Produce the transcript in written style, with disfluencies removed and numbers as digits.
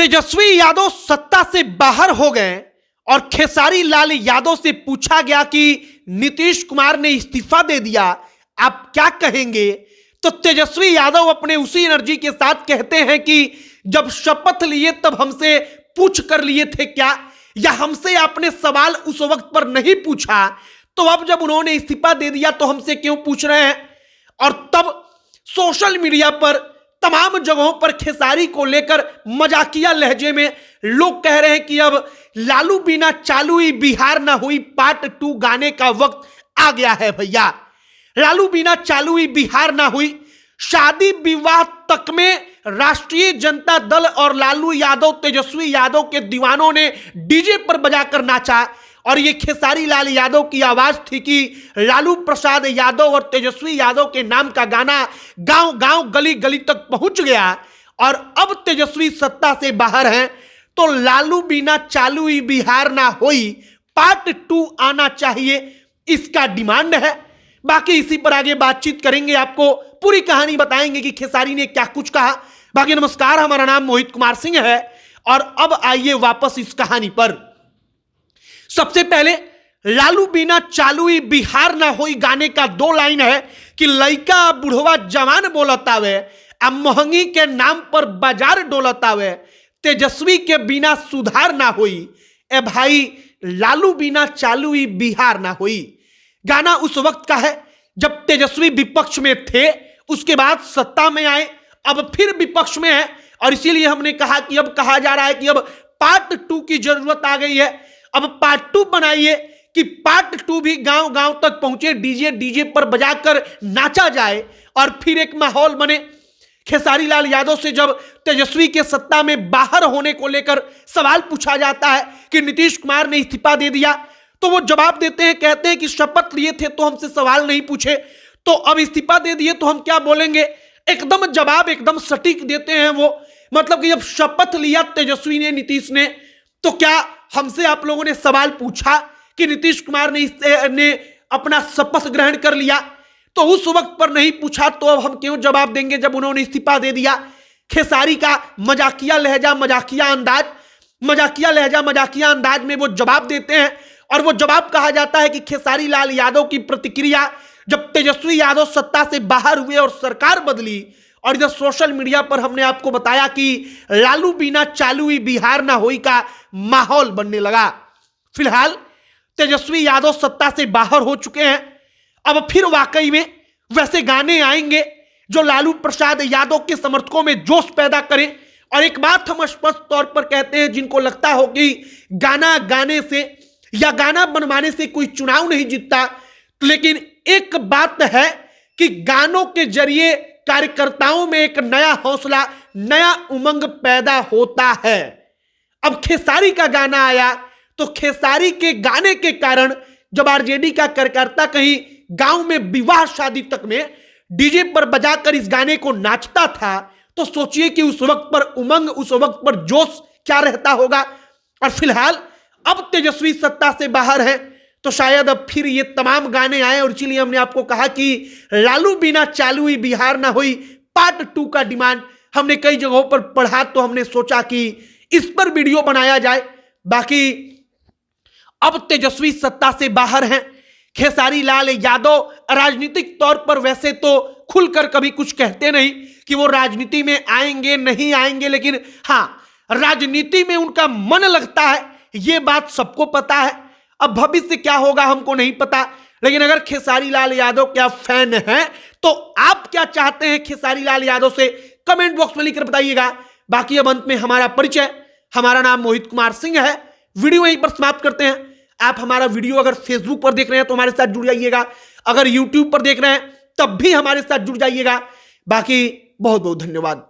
तेजस्वी यादव सत्ता से बाहर हो गए और खेसारी लाल यादव से पूछा गया कि नीतीश कुमार ने इस्तीफा दे दिया, आप क्या कहेंगे? तो तेजस्वी यादव अपने उसी एनर्जी के साथ कहते हैं कि जब शपथ लिए तब हमसे पूछ कर लिए थे क्या, या हमसे आपने सवाल उस वक्त पर नहीं पूछा, तो अब जब उन्होंने इस्तीफा दे दिया तो हमसे क्यों पूछ रहे हैं? और तब सोशल मीडिया पर तमाम जगहों पर खेसारी को लेकर मजाकिया लहजे में लोग कह रहे हैं कि अब लालू बिना चालू ही बिहार ना हुई पार्ट 2 गाने का वक्त आ गया है भैया। लालू बिना चालू ही बिहार ना हुई, शादी विवाह तक में राष्ट्रीय जनता दल और लालू यादव तेजस्वी यादव के दीवानों ने डीजे पर बजाकर नाचा, और ये खेसारी लाल यादव की आवाज थी कि लालू प्रसाद यादव और तेजस्वी यादव के नाम का गाना गांव गांव गली गली तक पहुंच गया। और अब तेजस्वी सत्ता से बाहर हैं तो लालू बिना चालू ही बिहार ना हुई पार्ट 2 आना चाहिए, इसका डिमांड है। बाकी इसी पर आगे बातचीत करेंगे, आपको पूरी कहानी बताएंगे कि खेसारी ने क्या कुछ कहा। बाकी नमस्कार, हमारा नाम मोहित कुमार सिंह है और अब आइए वापस इस कहानी पर। सबसे पहले लालू बिना चालू ही बिहार ना होई गाने का 2 लाइन है कि लइका बुढ़वा जवान बोलतावे, अब महंगी के नाम पर बाजार डोलतावे, तेजस्वी के बिना सुधार ना हुई। ए भाई, लालू बिना चालू ही बिहार ना हुई गाना उस वक्त का है जब तेजस्वी विपक्ष में थे, उसके बाद सत्ता में आए, अब फिर विपक्ष में है, और इसीलिए हमने कहा कि अब कहा जा रहा है कि अब पार्ट 2 की जरूरत आ गई है। अब पार्ट 2 बनाइए कि पार्ट 2 भी गांव गांव तक पहुंचे, डीजे पर बजाकर नाचा जाए और फिर एक माहौल बने। खेसारी लाल यादव से जब तेजस्वी के सत्ता में बाहर होने को लेकर सवाल पूछा जाता है कि नीतीश कुमार ने इस्तीफा दे दिया, तो वो जवाब देते हैं, कहते हैं कि शपथ लिए थे तो हमसे सवाल नहीं पूछे, तो अब इस्तीफा दे दिए तो हम क्या बोलेंगे। एकदम जवाब एकदम सटीक देते हैं वो, मतलब कि जब शपथ लिया तेजस्वी ने, नीतीश ने, तो क्या हमसे आप लोगों ने सवाल पूछा कि नीतीश कुमार ने अपना शपथ ग्रहण कर लिया? तो उस वक्त पर नहीं पूछा, तो अब हम क्यों जवाब देंगे जब उन्होंने इस्तीफा दे दिया। खेसारी का मजाकिया लहजा, मजाकिया अंदाज में वो जवाब देते हैं, और वो जवाब कहा जाता है कि खेसारी लाल यादव की प्रतिक्रिया जब तेजस्वी यादव सत्ता से बाहर हुए और सरकार बदली, और इधर सोशल मीडिया पर हमने आपको बताया कि लालू बिना चालू ही बिहार ना होई का माहौल बनने लगा। फिलहाल तेजस्वी यादव सत्ता से बाहर हो चुके हैं, अब फिर वाकई में वैसे गाने आएंगे जो लालू प्रसाद यादव के समर्थकों में जोश पैदा करें। और एक बात हम स्पष्ट तौर पर कहते हैं, जिनको लगता हो कि गाना गाने से या गाना बनवाने से कोई चुनाव नहीं जीतता, लेकिन एक बात है कि गानों के जरिए कार्यकर्ताओं में एक नया हौसला, नया उमंग पैदा होता है। अब खेसारी का गाना आया तो खेसारी के गाने के कारण जब आरजेडी का कार्यकर्ता कहीं गांव में विवाह शादी तक में डीजे पर बजाकर इस गाने को नाचता था, तो सोचिए कि उस वक्त पर उमंग, उस वक्त पर जोश क्या रहता होगा। और फिलहाल अब तेजस्वी सत्ता से बाहर है तो शायद अब फिर ये तमाम गाने आए, और इसीलिए हमने आपको कहा कि लालू बिना चालू ही बिहार ना हुई पार्ट 2 का डिमांड हमने कई जगहों पर पढ़ा, तो हमने सोचा कि इस पर वीडियो बनाया जाए। बाकी अब तेजस्वी सत्ता से बाहर हैं। खेसारी लाल यादव राजनीतिक तौर पर वैसे तो खुलकर कभी कुछ कहते नहीं कि वो राजनीति में आएंगे नहीं आएंगे, लेकिन हाँ, राजनीति में उनका मन लगता है, ये बात सबको पता है। अब भविष्य क्या होगा हमको नहीं पता, लेकिन अगर खेसारी लाल यादव क्या फैन हैं तो आप क्या चाहते हैं खेसारी लाल यादव से, कमेंट बॉक्स में लिखकर बताइएगा। बाकी अब अंत में हमारा परिचय, हमारा नाम मोहित कुमार सिंह है। वीडियो यहीं पर समाप्त करते हैं। आप हमारा वीडियो अगर फेसबुक पर देख रहे हैं तो हमारे साथ जुड़ जाइएगा, अगर यूट्यूब पर देख रहे हैं तब भी हमारे साथ जुड़ जाइएगा। बाकी बहुत बहुत धन्यवाद।